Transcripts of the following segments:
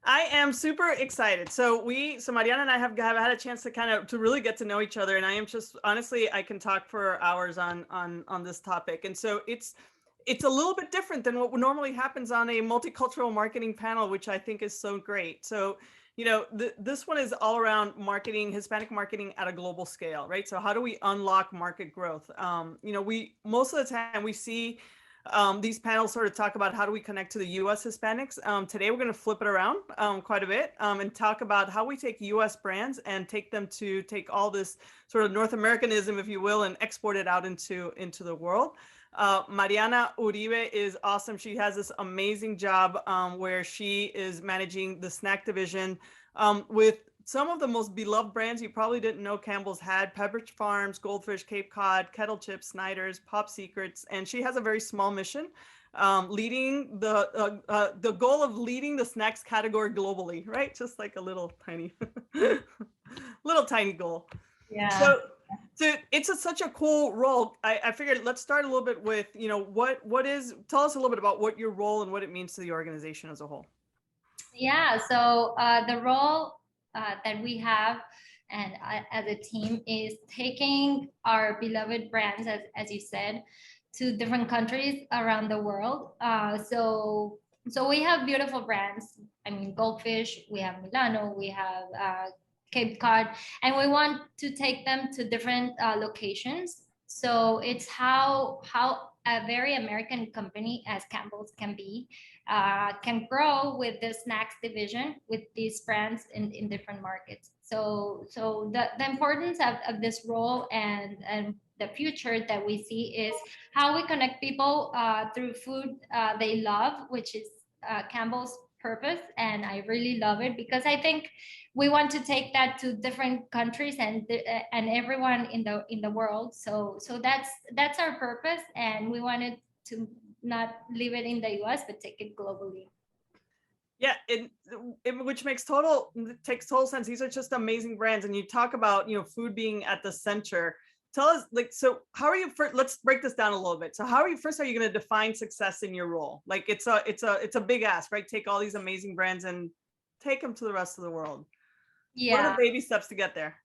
I am super excited. So Mariana and I have had a chance to to really get to know each other, and I am just honestly, I can talk for hours on this topic. And so it's a little bit different than what normally happens on a multicultural marketing panel, which I think is so great. So, this one is all around marketing, Hispanic marketing at a global scale, right? So how do we unlock market growth? We most of the time we see these panels sort of talk about how do we connect to the U.S. Hispanics. Today, we're going to flip it around quite a bit and talk about how we take U.S. brands and take all this sort of North Americanism, if you will, and export it out into the world. Mariana Uribe is awesome. She has this amazing job where she is managing the snack division with some of the most beloved brands you probably didn't know Campbell's had: Pepperidge Farms, Goldfish, Cape Cod, Kettle Chips, Snyder's, Pop Secrets, and she has a very small mission, leading the goal of leading the snacks category globally, right? Just like a little tiny, little tiny goal. Yeah. So it's such a cool role. I figured let's start a little bit with tell us a little bit about what your role and what it means to the organization as a whole. Yeah. So the role that we have and as a team is taking our beloved brands, as you said, to different countries around the world. So we have beautiful brands. I mean, Goldfish, we have Milano, we have Cape Cod, and we want to take them to different locations. So it's how a very American company as Campbell's can grow with the snacks division with these brands in different markets. So the importance of this role and the future that we see is how we connect people through food they love, which is Campbell's purpose. And I really love it because I think we want to take that to different countries and everyone in the world. So that's our purpose, and we wanted to not leave it in the US, but take it globally. Yeah, which takes total sense. These are just amazing brands, and you talk about food being at the center. Tell us, so how are you? Let's break this down a little bit. So how are you? First, are you going to define success in your role? Like it's a big ask, right? Take all these amazing brands and take them to the rest of the world. Yeah. What are the baby steps to get there?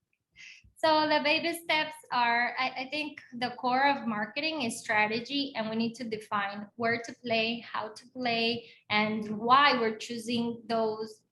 So the baby steps are, I think the core of marketing is strategy, and we need to define where to play, how to play, and why we're choosing those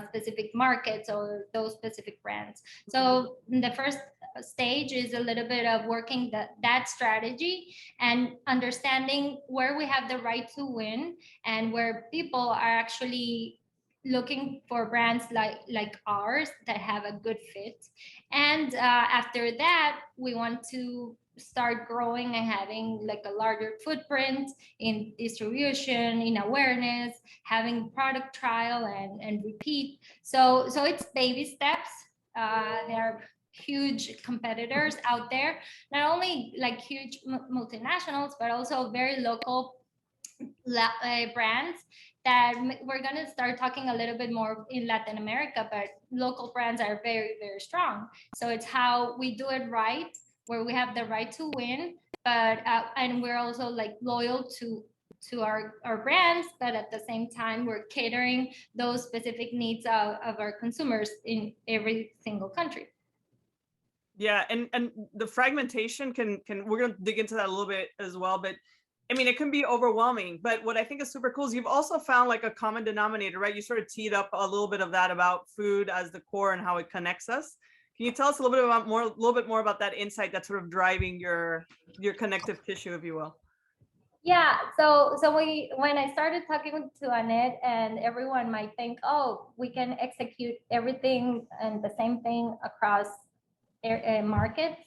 specific markets or those specific brands. So the first stage is a little bit of working that strategy and understanding where we have the right to win and where people are actually looking for brands like ours that have a good fit. And after that, we want to start growing and having like a larger footprint in distribution, in awareness, having product trial and repeat. So it's baby steps. There are huge competitors out there, not only like huge multinationals, but also very local brands that we're going to start talking a little bit more in Latin America, but local brands are very, very strong. So it's how we do it right, where we have the right to win, but and we're also like loyal to our brands, but at the same time we're catering those specific needs of our consumers in every single country. Yeah, and the fragmentation can we're going to dig into that a little bit as well, but I mean, it can be overwhelming, but what I think is super cool is you've also found like a common denominator, right? You sort of teed up a little bit of that about food as the core and how it connects us. Can you tell us a little bit more about that insight that's sort of driving your connective tissue, if you will? Yeah, so when I started talking to Annette, and everyone might think, oh, we can execute everything and the same thing across markets.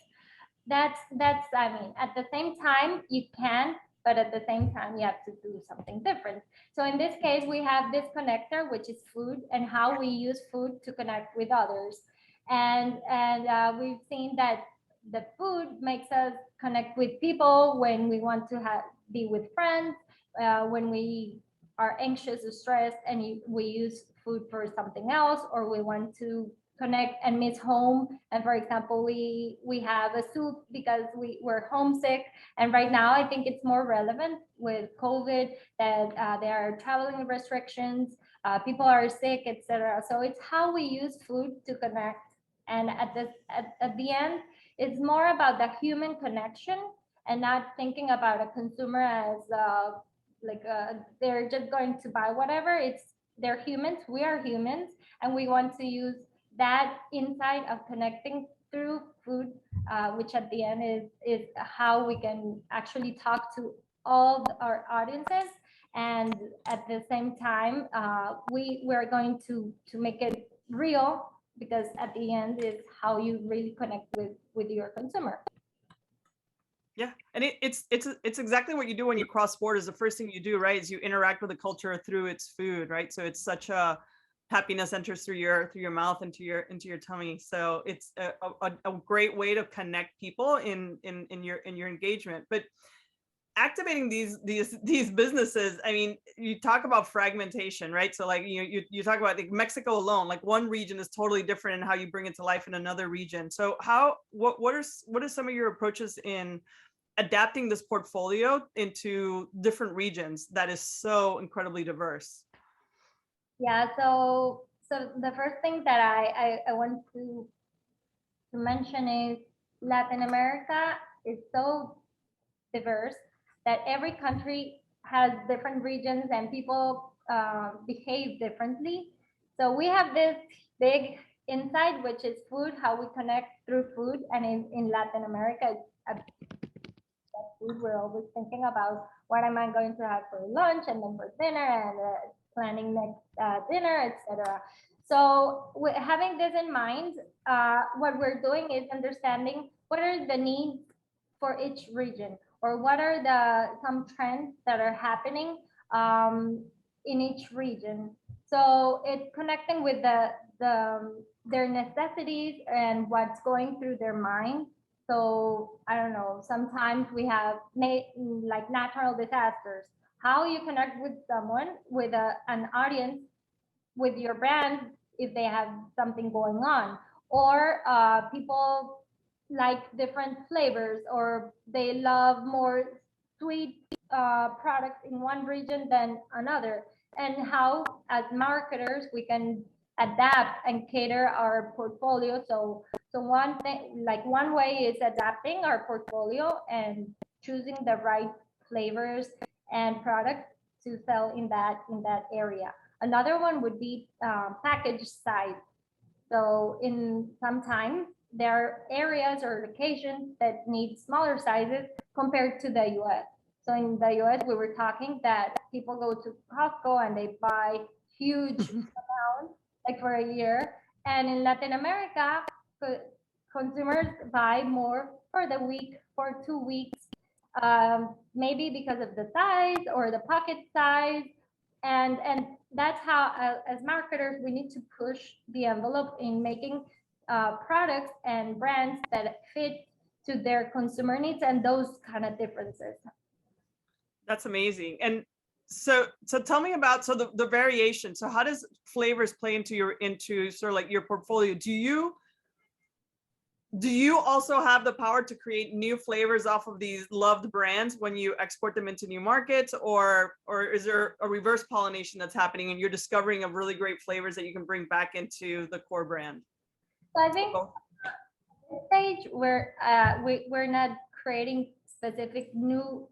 That's I mean, at the same time you can, but at the same time you have to do something different. So in this case, we have this connector, which is food, and how we use food to connect with others. And we've seen that the food makes us connect with people when we want to be with friends, when we are anxious or stressed, and we use food for something else, or we want to connect and miss home. And for example, we have a soup because we're homesick. And right now, I think it's more relevant with COVID that there are traveling restrictions, people are sick, etc. So it's how we use food to connect. And at the end, it's more about the human connection and not thinking about a consumer as they're just going to buy whatever. They're humans, we are humans, and we want to use that insight of connecting through food, which at the end is how we can actually talk to all our audiences. And at the same time, we're going to make it real, because at the end is how you really connect with your consumer. Yeah, and it's exactly what you do when you cross borders. The first thing you do, right, is you interact with the culture through its food, right? So it's such a happiness enters through your mouth into your tummy. So it's a great way to connect people in your engagement. But activating these businesses, I mean, you talk about fragmentation, right? So like you talk about like Mexico alone, like one region is totally different in how you bring it to life in another region. So what are some of your approaches in adapting this portfolio into different regions that is so incredibly diverse? Yeah, so the first thing that I want to mention is Latin America is so diverse that every country has different regions and people behave differently. So we have this big insight, which is food, how we connect through food. And in Latin America, food, we're always thinking about what am I going to have for lunch and then for dinner, and planning next dinner, etc. So having this in mind, what we're doing is understanding what are the needs for each region, or what are some trends that are happening in each region. So it's connecting with their necessities and what's going through their mind. So I don't know, sometimes we have like natural disasters. How you connect with someone, with an audience, with your brand, if they have something going on, or people like different flavors, or they love more sweet products in one region than another, and how as marketers we can adapt and cater our portfolio. So one thing, like one way is adapting our portfolio and choosing the right flavors and products to sell in that area. Another one would be package size. So in sometimes there are areas or locations that need smaller sizes compared to the US. So in the US, we were talking that people go to Costco and they buy huge amounts, like for a year. And in Latin America, consumers buy more for the week, for 2 weeks, maybe because of the size or the pocket size. And that's how, as marketers, we need to push the envelope in making products and brands that fit to their consumer needs and those kind of differences. That's amazing. And so tell me about the variation. So how does flavors play into sort of like your portfolio? Do you also have the power to create new flavors off of these loved brands when you export them into new markets, or is there a reverse pollination that's happening and you're discovering of really great flavors that you can bring back into the core brand? So I think at this stage we're not creating specific new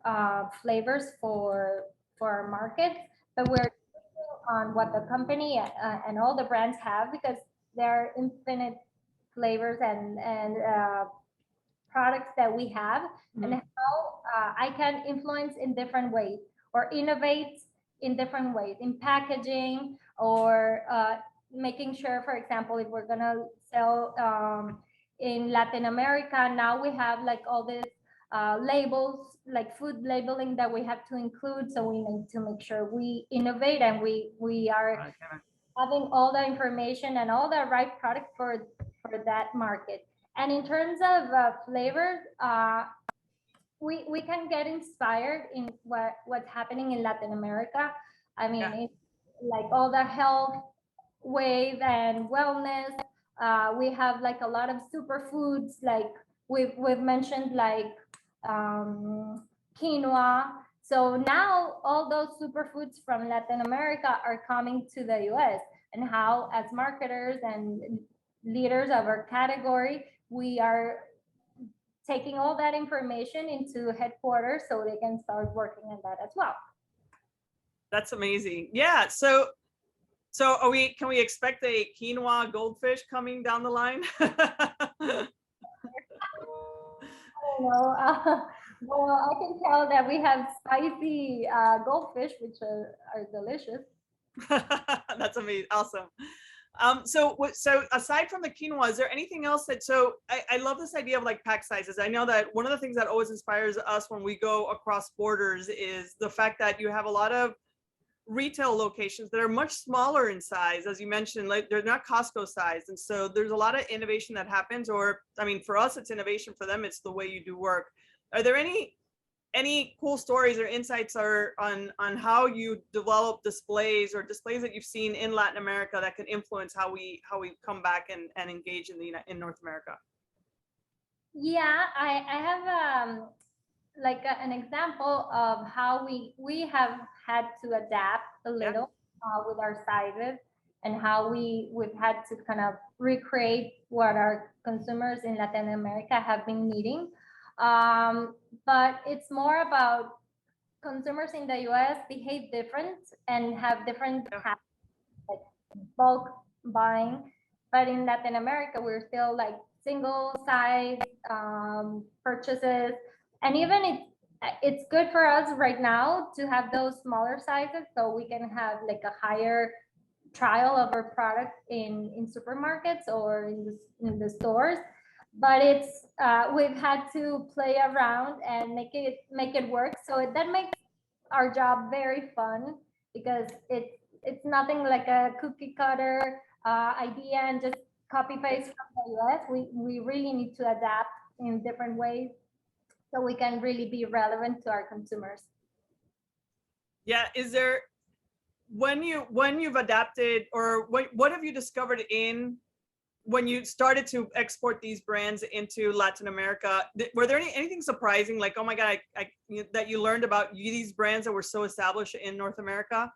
flavors for our markets, but we're on what the company and all the brands have, because there are infinite flavors and products that we have, and how I can influence in different ways or innovate in different ways in packaging, or making sure, for example, if we're gonna sell in Latin America, now we have like all these labels, like food labeling that we have to include. So we need to make sure we innovate and we are having all the information and all the right product for that market. And in terms of flavors, we can get inspired in what's happening in Latin America. I mean, it's like all the health wave and wellness, We have like a lot of superfoods, like we've mentioned, like quinoa. So now all those superfoods from Latin America are coming to the US, and how, as marketers and leaders of our category, we are taking all that information into headquarters so they can start working on that as well. That's amazing. Yeah. So can we expect a quinoa goldfish coming down the line? Well, I can tell that we have spicy goldfish, which are delicious. That's amazing. Awesome. So aside from the quinoa, is there anything else that, I love this idea of like pack sizes. I know that one of the things that always inspires us when we go across borders is the fact that you have a lot of retail locations that are much smaller in size, as you mentioned, like they're not Costco sized. And so there's a lot of innovation that happens, or, I mean, for us, it's innovation. For them, it's the way you do work. Are there any cool stories or insights on how you develop displays that you've seen in Latin America that can influence how we come back and engage in North America? Yeah, I have like an example of how we have had to adapt a little with our sizes, and how we've had to kind of recreate what our consumers in Latin America have been needing. But it's more about consumers in the US behave different and have different habits, like bulk buying. But in Latin America, we're still like single size purchases. And even it's good for us right now to have those smaller sizes, so we can have like a higher trial of our product in supermarkets or in the stores. But it's we've had to play around and make it work. So that makes our job very fun, because it's nothing like a cookie cutter idea and just copy paste from the US. We really need to adapt in different ways so we can really be relevant to our consumers. Yeah. Is there, when you've adapted, or what have you discovered when you started to export these brands into Latin America? Were there anything surprising, like, oh my God, that you learned about these brands that were so established in North America?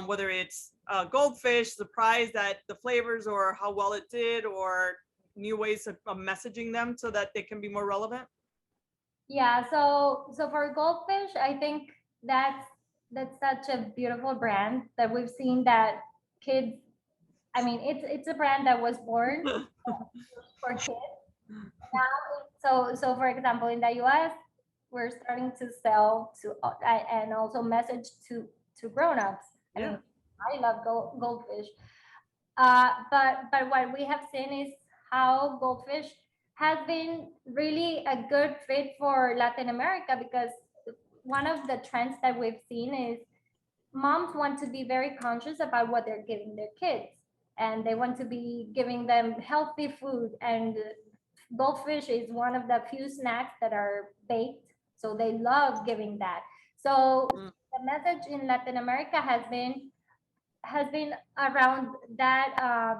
Whether it's goldfish, surprise that the flavors or how well it did, or new ways of messaging them so that they can be more relevant? Yeah, so for goldfish, I think that's such a beautiful brand that we've seen that kids, I mean, it's a brand that was born for kids. Now, so for example, in the US, we're starting to sell to and also message to grown-ups. I mean, I love goldfish. But what we have seen is how goldfish has been really a good fit for Latin America, because one of the trends that we've seen is moms want to be very conscious about what they're giving their kids, and they want to be giving them healthy food. And goldfish is one of the few snacks that are baked, so they love giving that. So the message in Latin America has been around that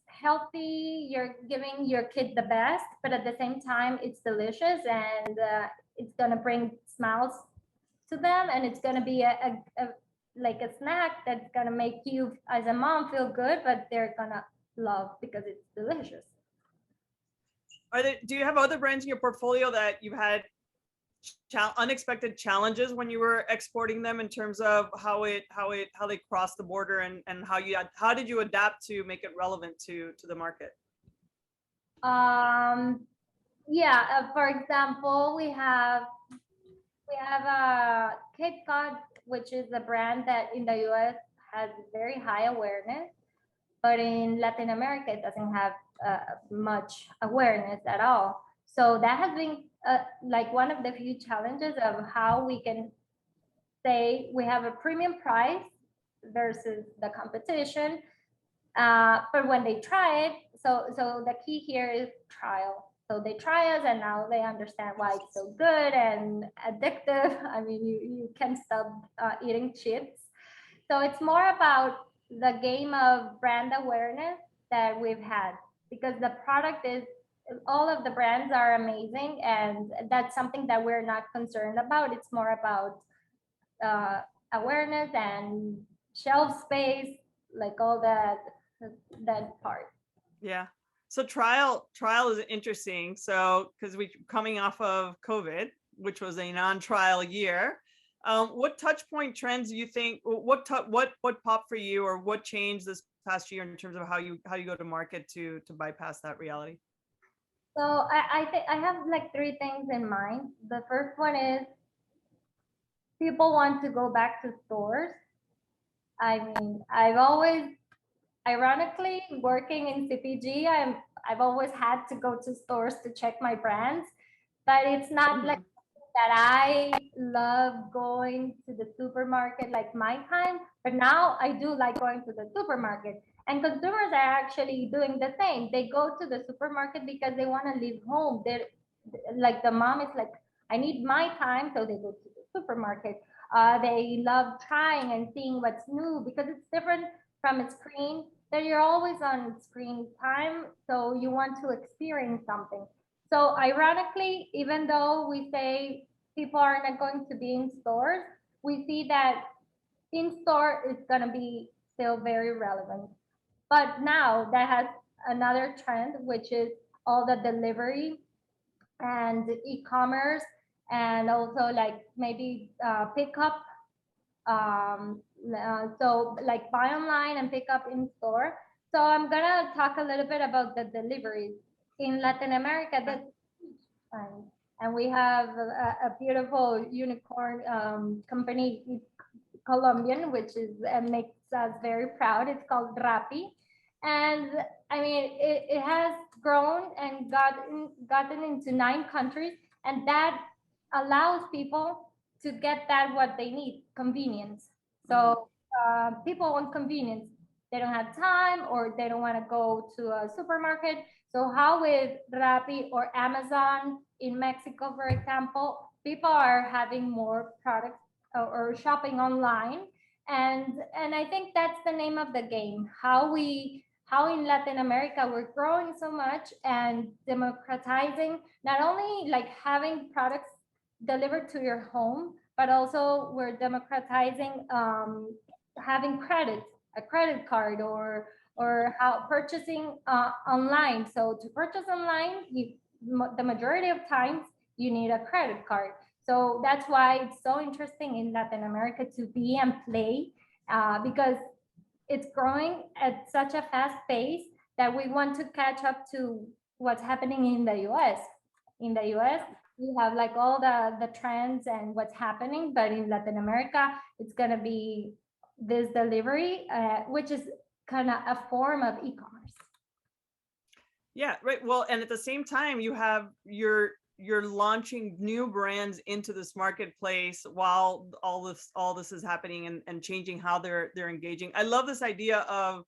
healthy, you're giving your kid the best, but at the same time it's delicious, and it's gonna bring smiles to them, and it's gonna be a like a snack that's gonna make you as a mom feel good, but they're gonna love because it's delicious. Do you have other brands in your portfolio that you've had unexpected challenges when you were exporting them, in terms of how they crossed the border, and how did you adapt to make it relevant to the market? Yeah, for example, we have a Kit Kat, which is a brand that in the US has very high awareness, but in Latin America it doesn't have much awareness at all. So that has been like one of the few challenges of how we can say we have a premium price versus the competition. But when they try it, so the key here is trial. So they try us, and now they understand why it's so good and addictive. I mean, you can't stop eating chips. So it's more about the game of brand awareness that we've had. because the product is, all of the brands are amazing, and that's something that we're not concerned about. It's more about uh, awareness and shelf space, like all that part. Yeah. So trial is interesting. So because we coming off of COVID, which was a non-trial year, what touch point trends do you think? What popped for you, or what changed this past year in terms of how you go to market to bypass that reality? So I think I have like three things in mind. The first one is people want to go back to stores. I mean, I've always, ironically, working in CPG, I've always had to go to stores to check my brands, but it's not like that I love going to the supermarket like my time, but now I do like going to the supermarket. And consumers are actually doing the same. They go to the supermarket because they want to leave home. They're like, the mom is like, I need my time, so they go to the supermarket. They love trying and seeing what's new because it's different from a screen. That you're always on screen time, so you want to experience something. So ironically, even though we say people are not going to be in stores, we see that in store is going to be still very relevant. But now that has another trend, which is all the delivery and e-commerce, and also like maybe pickup. So like buy online and pick up in store. So I'm gonna talk a little bit about the deliveries in Latin America. That's fun. And we have a beautiful unicorn company, Colombian, which is makes us very proud. It's called Rappi, and I mean it has grown and gotten into 9 countries, and that allows people to get that what they need, convenience. So people want convenience. They don't have time, or they don't want to go to a supermarket. So how with Rappi or Amazon in Mexico, for example, people are having more products or shopping online, and I think that's the name of the game. How in Latin America we're growing so much and democratizing, not only like having products delivered to your home, but also we're democratizing having credit, a credit card, or how purchasing online. So to purchase online, the majority of times you need a credit card. So that's why it's so interesting in Latin America to be and play, because it's growing at such a fast pace that we want to catch up to what's happening in the US. In the US, we have like all the trends and what's happening, but in Latin America, it's going to be this delivery, which is kind of a form of e-commerce. Yeah, right. Well, and at the same time, you're launching new brands into this marketplace while all this is happening, and changing how they're engaging. I love this idea of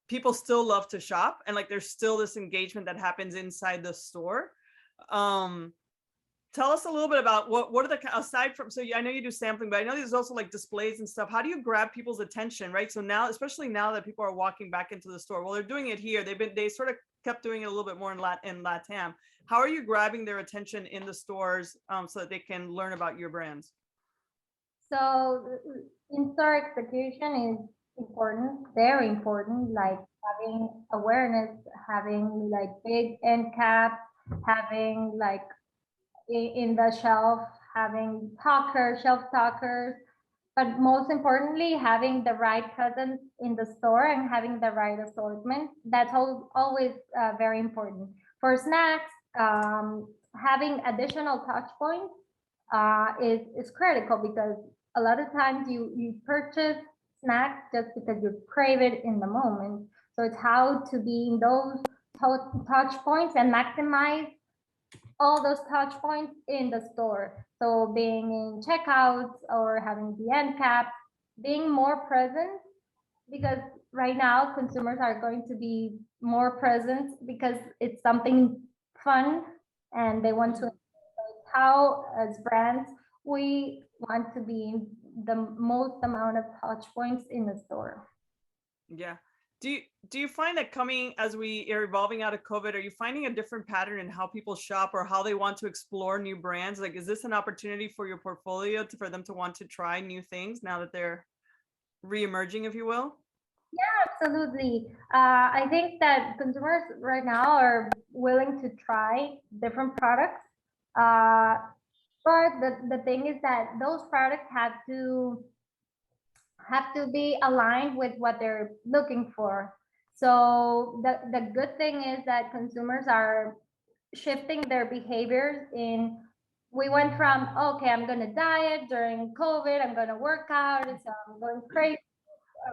people still love to shop, and like there's still this engagement that happens inside the store. Tell us a little bit about what are the, aside from, so I know you do sampling, but I know there's also like displays and stuff. How do you grab people's attention, right? So now, especially now that people are walking back into the store, well, they're doing it here. They sort of kept doing it a little bit more in LATAM. How are you grabbing their attention in the stores so that they can learn about your brands? So in-store execution is important, very important, like having awareness, having like big end caps, having like in the shelf, having shelf talkers, but most importantly, having the right presence in the store and having the right assortment. That's always very important. For snacks, having additional touch points is critical, because a lot of times you purchase snacks just because you crave it in the moment. So it's how to be in those touch points and maximize all those touch points in the store. So being in checkouts or having the end cap, being more present, because right now consumers are going to be more present because it's something fun and they want to. How as brands we want to be the most amount of touch points in the store. Yeah. Do you find that coming as we are evolving out of COVID, are you finding a different pattern in how people shop or how they want to explore new brands? Like, is this an opportunity for your portfolio for them to want to try new things now that they're re-emerging, if you will? Absolutely. I think that consumers right now are willing to try different products. Uh, but the thing is that those products have to be aligned with what they're looking for. So the good thing is that consumers are shifting their behaviors in. We went from, okay, I'm going to diet during COVID, I'm going to work out, so I'm going crazy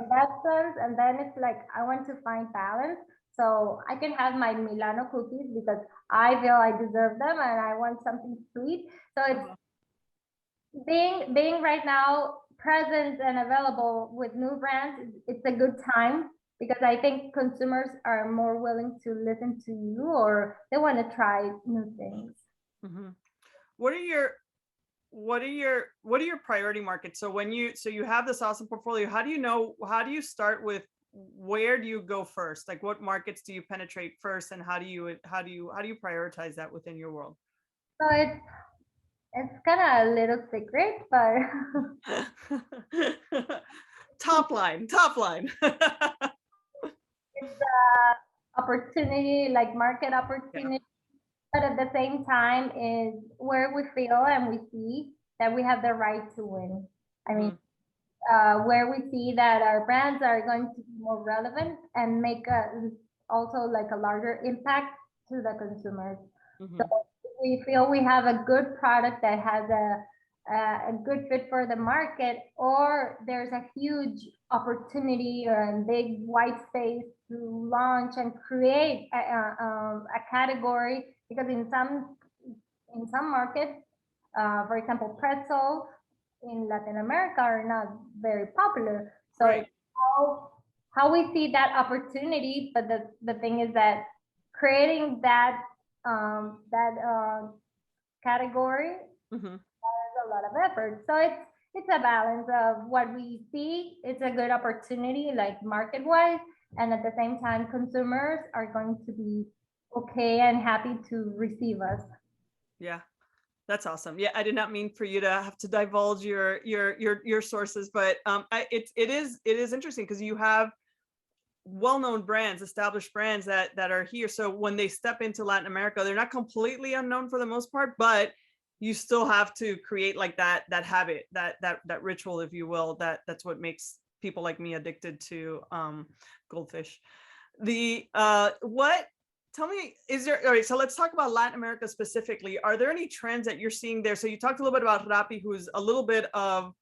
in that sense. And then it's like, I want to find balance. So I can have my Milano cookies because I feel I deserve them and I want something sweet. So it's being right now present and available with new brands. It's a good time because I think consumers are more willing to listen to you, or they want to try new things. Mm-hmm. What are your priority markets? So you have this awesome portfolio, how do you start with, where do you go first? Like, what markets do you penetrate first, and how do you prioritize that within your world? So it's kind of a little secret, but top line. it's opportunity, like market opportunity. But at the same time is where we feel and we see that we have the right to win. I mean, where we see that our brands are going to be more relevant and make also like a larger impact to the consumers. Mm-hmm. So we feel we have a good product that has a good fit for the market, or there's a huge opportunity or a big white space to launch and create a category, because in some markets, for example, pretzels in Latin America are not very popular. So Right. how we see that opportunity, but the thing is that creating that category Mm-hmm. a lot of effort. So it's a balance of what we see. It's a good opportunity, like market wise, and at the same time, consumers are going to be okay and happy to receive us. Yeah, that's awesome. Yeah, I did not mean for you to have to divulge your sources, but it is interesting because you have well-known brands, established brands that are here. So when they step into Latin America, they're not completely unknown for the most part, but you still have to create like that habit, that ritual, if you will. That's what makes people like me addicted to goldfish. The what Tell me, all right, so let's talk about Latin America specifically. Are there any trends that you're seeing there? So you talked a little bit about Rappi, who's a little bit about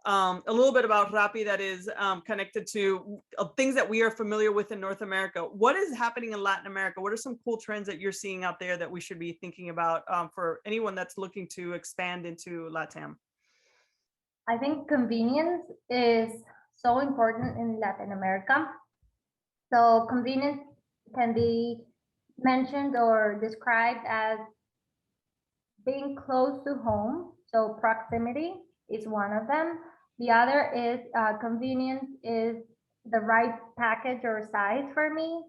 Rappi that is connected to things that we are familiar with in North America. What is happening in Latin America? What are some cool trends that you're seeing out there that we should be thinking about for anyone that's looking to expand into LATAM? I think convenience is so important in Latin America. So convenience can be mentioned or described as being close to home. So proximity is one of them. The other is convenience is the right package or size for me.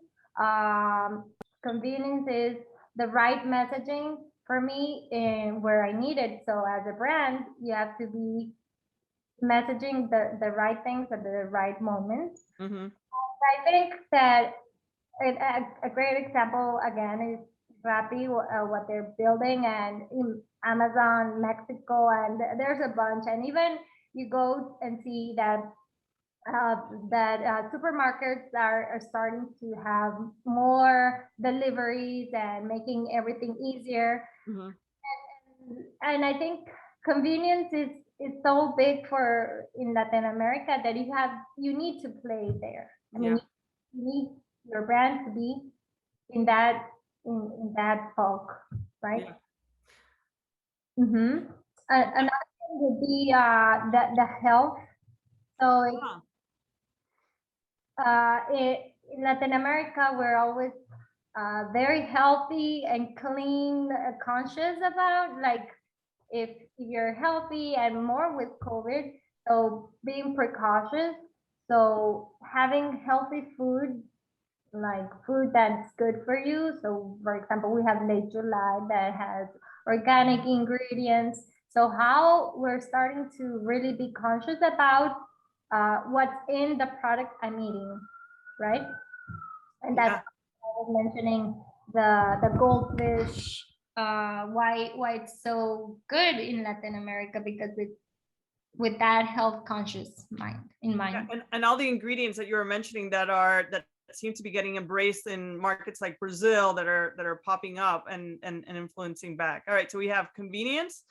Convenience is the right messaging for me in where I need it. So as a brand, you have to be messaging the right things at the right moments. Mm-hmm. I think that a great example again is Rappi, what they're building, and in Amazon Mexico, and there's a bunch. And even you go and see that supermarkets are starting to have more deliveries and making everything easier. Mm-hmm. And I think convenience is so big for in Latin America that you need to play there. I mean, you need your brand to be in that bulk, right? Yeah. Mm-hmm. Another thing would be the health. So in Latin America, we're always very healthy and clean, conscious about like if you're healthy, and more with COVID. So being precautious. So having healthy food, like food that's good for you. So for example, we have Late July that has organic ingredients. So how we're starting to really be conscious about what's in the product I'm eating, right? And that's Yeah. I was mentioning the goldfish, why it's so good in Latin America, because it with that health conscious mind in Yeah, mind. and all the ingredients that you were mentioning that seem to be getting embraced in markets like Brazil that are popping up and influencing back. All right, so we have convenience,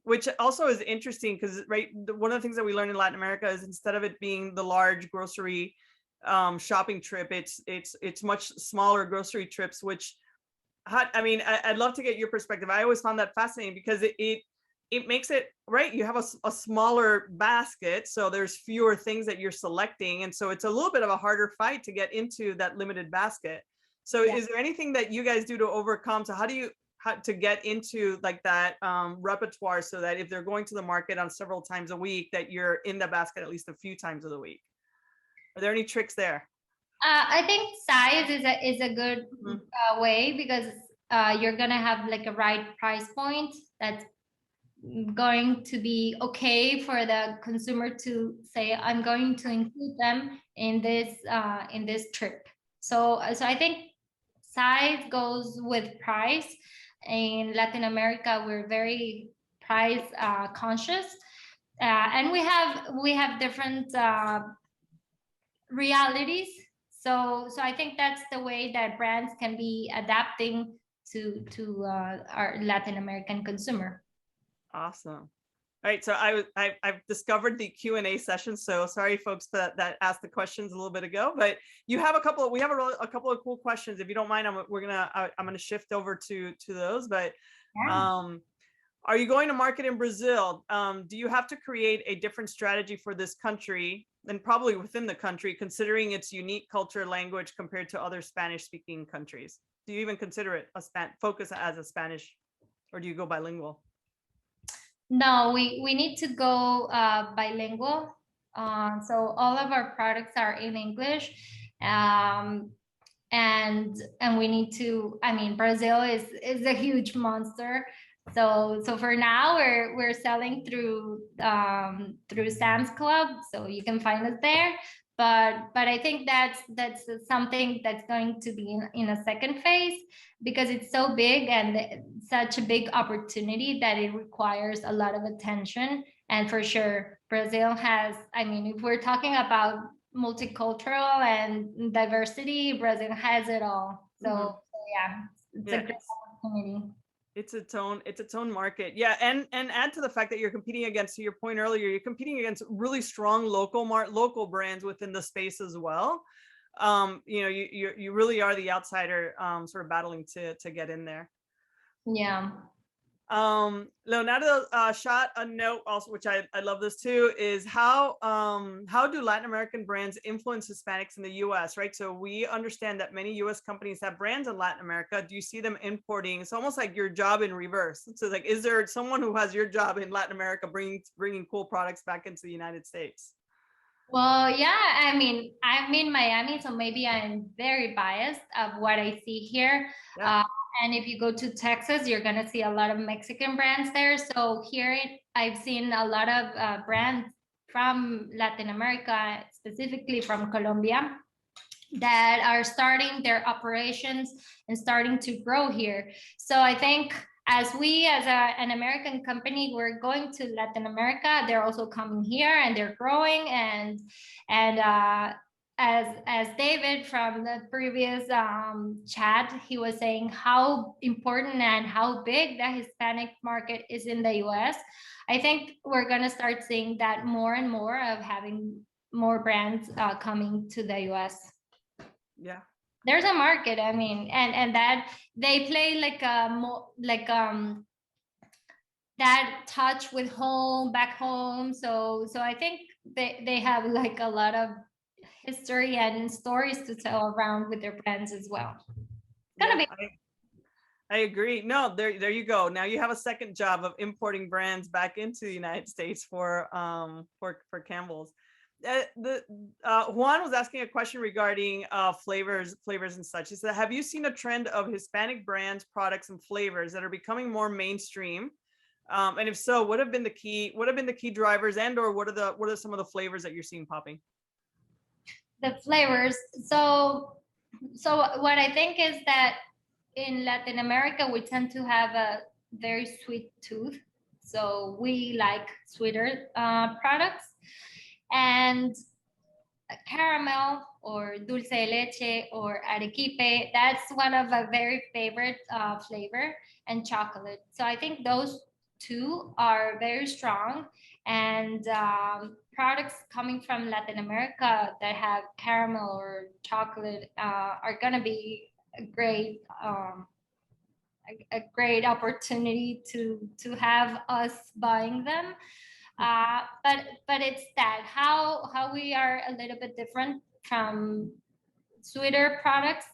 which also is interesting because right, one of the things that we learned in Latin America is instead of it being the large grocery shopping trip, it's much smaller grocery trips, which I mean, I'd love to get your perspective. I always found that fascinating because it makes it right. You have a smaller basket, so there's fewer things that you're selecting, and so it's a little bit of a harder fight to get into that limited basket. So, Yeah. is there anything that you guys do to overcome? So, how to get into like that repertoire so that if they're going to the market on several times a week, that you're in the basket at least a few times of the week? Are there any tricks there? I think size is a good way, because you're gonna have like a right price point that's going to be okay for the consumer to say, I'm going to include them in this trip. So I think size goes with price. In Latin America, we're very price conscious, and we have different realities. So I think that's the way that brands can be adapting to our Latin American consumer. Awesome. All right, so I've discovered the Q&A session. So sorry, folks, that asked the questions a little bit ago, but you have we have a couple of cool questions. If you don't mind, I'm gonna shift over to those. But Yeah. are you going to market in Brazil? Do you have to create a different strategy for this country and probably within the country, considering its unique culture, language compared to other Spanish-speaking countries? Do you even consider it focus as a Spanish, or do you go bilingual? No, we need to go bilingual. So all of our products are in English, um, and we need to. I mean, Brazil is a huge monster. So for now, we're selling through Sam's Club, so you can find us there. But I think that's something that's going to be in a second phase, because it's so big and such a big opportunity that it requires a lot of attention. And for sure, Brazil has, I mean, if we're talking about multicultural and diversity, Brazil has it all. So yeah, it's a Yeah, great opportunity. it's its own market. Yeah, and add to the fact that you're competing against, to your point earlier, you're competing against really strong local brands within the space as well. You know, you really are the outsider, sort of battling to get in there. Yeah. Leonardo shot a note also, which I love this too, is how do Latin American brands influence Hispanics in the US, right? So we understand that many US companies have brands in Latin America. Do you see them importing? It's almost like your job in reverse. So like, is there someone who has your job in Latin America bringing cool products back into the United States? Well, yeah, I mean, I'm in Miami, so maybe I'm very biased of what I see here. Yeah. And if you go to Texas, you're going to see a lot of Mexican brands there. So here I've seen a lot of brands from Latin America, specifically from Colombia, that are starting their operations and starting to grow here. So I think as an American company, we're going to Latin America. They're also coming here and they're growing. And as David from the previous chat, he was saying how important and how big the Hispanic market is in the US. I think we're going to start seeing that more and more, of having more brands coming to the US. Yeah. There's a market, I mean, and that they play like that touch with home back home. So I think they have like a lot of history and stories to tell around with their brands as well. I agree. No, there you go. Now you have a second job of importing brands back into the United States for Campbell's. Juan was asking a question regarding flavors and such. He said, have you seen a trend of Hispanic brands, products, and flavors that are becoming more mainstream? And if so, what have been the key drivers, and or what are some of the flavors that you're seeing popping? The flavors. So what I think is that in Latin America, we tend to have a very sweet tooth. So we like sweeter products. And caramel or dulce de leche or arequipe, that's one of my very favorite flavor, and chocolate. So I think those two are very strong, and products coming from Latin America that have caramel or chocolate are gonna be a great opportunity to have us buying them. But it's that how we are a little bit different from sweeter products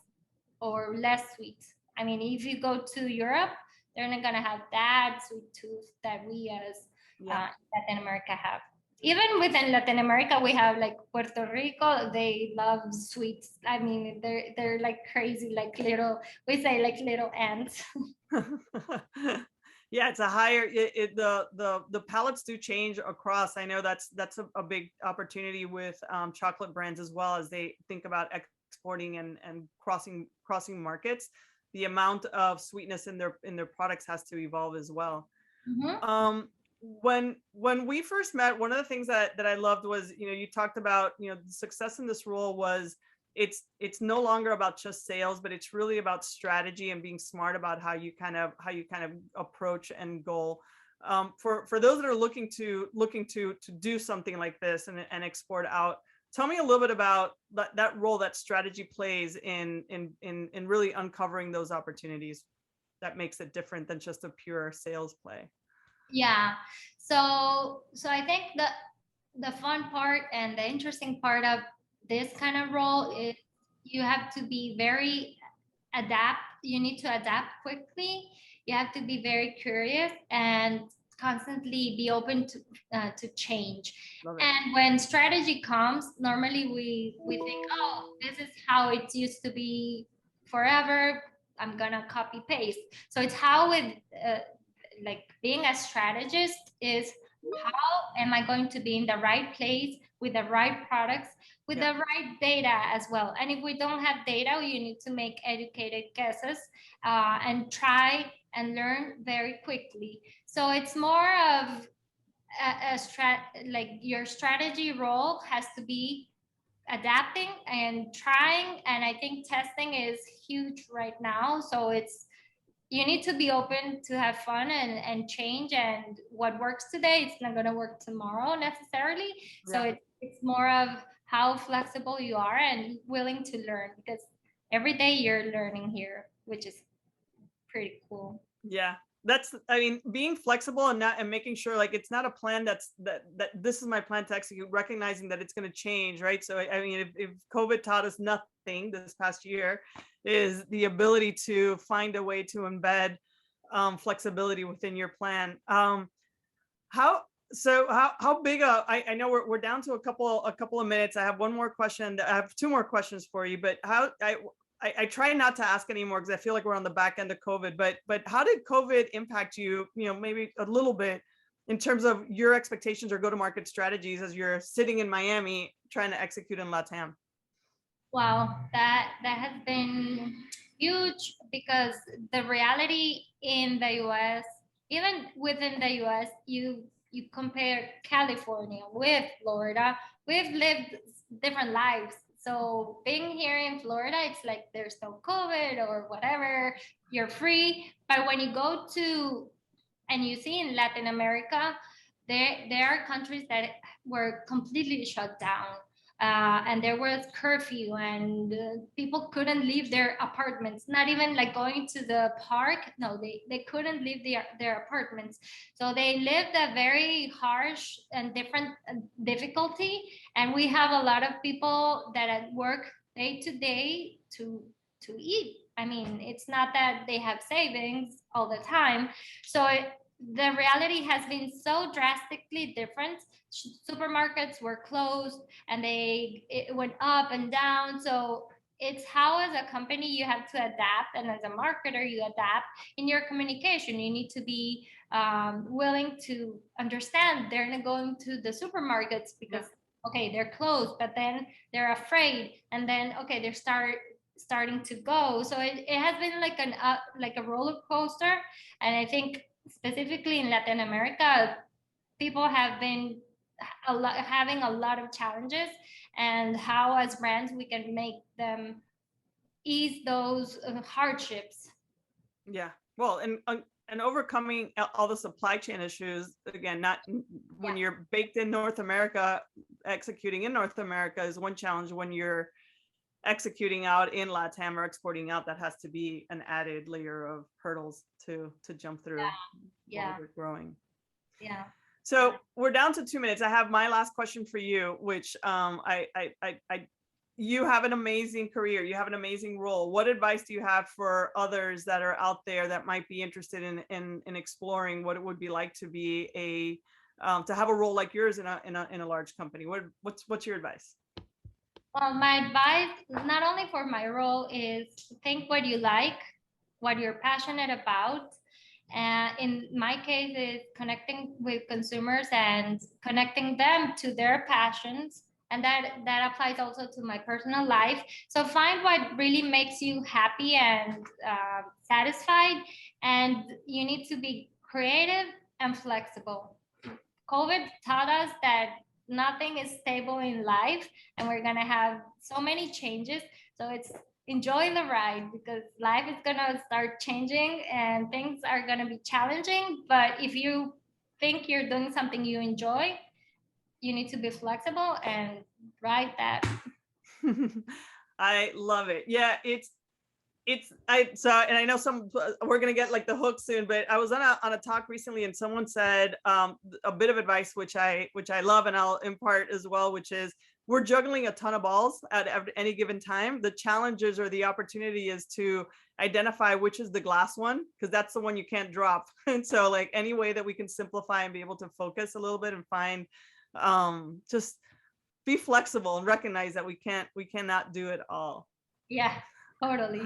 or less sweet. I mean, if you go to Europe, they're not gonna have that sweet tooth that we as Latin America have. Even within Latin America, we have like Puerto Rico. They love sweets. I mean, they're like crazy, like little. We say like little ants. Yeah, it's a higher the palettes do change across. I know that's a big opportunity with chocolate brands, as well as they think about exporting and crossing markets. The amount of sweetness in their products has to evolve as well. Mm-hmm. When we first met, one of the things that I loved was, you talked about, the success in this role was it's no longer about just sales, but it's really about strategy and being smart about how you kind of approach and goal. For those that are looking to do something like this and export out, tell me a little bit about that role that strategy plays in really uncovering those opportunities that makes it different than just a pure sales play. Yeah. So I think the fun part and the interesting part of this kind of role is you have to be very you need to adapt quickly. You have to be very curious and constantly be open to change. And when strategy comes, normally we think, oh, this is how it used to be forever. I'm gonna copy paste. So it's how it like being a strategist is, how am I going to be in the right place with the right products, with the right data as well. And if we don't have data, you need to make educated guesses and try and learn very quickly. So it's more of like your strategy role has to be adapting and trying. And I think testing is huge right now. So you need to be open to have fun and change, and what works today, it's not going to work tomorrow necessarily. So it's more of how flexible you are and willing to learn, because every day you're learning here, which is pretty cool. Yeah, being flexible and making sure, like, it's not a plan that this is my plan to execute, recognizing that it's going to change, right? So I mean, if COVID taught us nothing this past year, is the ability to find a way to embed flexibility within your plan. How big I know we're down to a couple of minutes. I have one more question. I have two more questions for you, but I try not to ask anymore because I feel like we're on the back end of COVID, but how did COVID impact you, maybe a little bit in terms of your expectations or go-to-market strategies as you're sitting in Miami trying to execute in LATAM? Wow, that has been huge, because the reality in the US, even within the US, you compare California with Florida, we've lived different lives. So being here in Florida, it's like there's no COVID or whatever, you're free. But when you go to, and you see in Latin America, there are countries that were completely shut down. And there was curfew, and people couldn't leave their apartments, not even like going to the park. No, they couldn't leave their apartments. So they lived a very harsh and different difficulty. And we have a lot of people that work day to day to eat. I mean, it's not that they have savings all the time. So the reality has been so drastically different. Supermarkets were closed and it went up and down. So it's how, as a company, you have to adapt, and as a marketer, you adapt in your communication. You need to be willing to understand they're not going to the supermarkets because okay, they're closed, but then they're afraid, and then okay, they're starting to go. So it has been like a roller coaster, and I think specifically in Latin America, people have been having a lot of challenges, and how as brands we can make them ease those hardships. Yeah. Well, and overcoming all the supply chain issues, again, not when you're baked in North America, executing in North America is one challenge. When you're executing out in LATAM or exporting out, that has to be an added layer of hurdles to jump through while we're growing. Yeah. So we're down to 2 minutes. I have my last question for you, which you have an amazing career. You have an amazing role. What advice do you have for others that are out there that might be interested in exploring what it would be like to be to have a role like yours in a large company? What's your advice? Well, my advice, not only for my role, is think what you like, what you're passionate about. In my case, is connecting with consumers and connecting them to their passions. And that applies also to my personal life. So find what really makes you happy and satisfied. And you need to be creative and flexible. COVID taught us that nothing is stable in life, and we're gonna have so many changes. So it's enjoy the ride, because life is gonna start changing and things are gonna be challenging. But if you think you're doing something you enjoy, you need to be flexible and ride that. I love it. Yeah, and I know we're gonna get like the hook soon, but I was on a talk recently, and someone said a bit of advice which I love, and I'll impart as well, which is we're juggling a ton of balls at any given time. The challenges or the opportunity is to identify which is the glass one, because that's the one you can't drop. And so like any way that we can simplify and be able to focus a little bit and find just be flexible and recognize that we cannot do it all. Yeah, totally.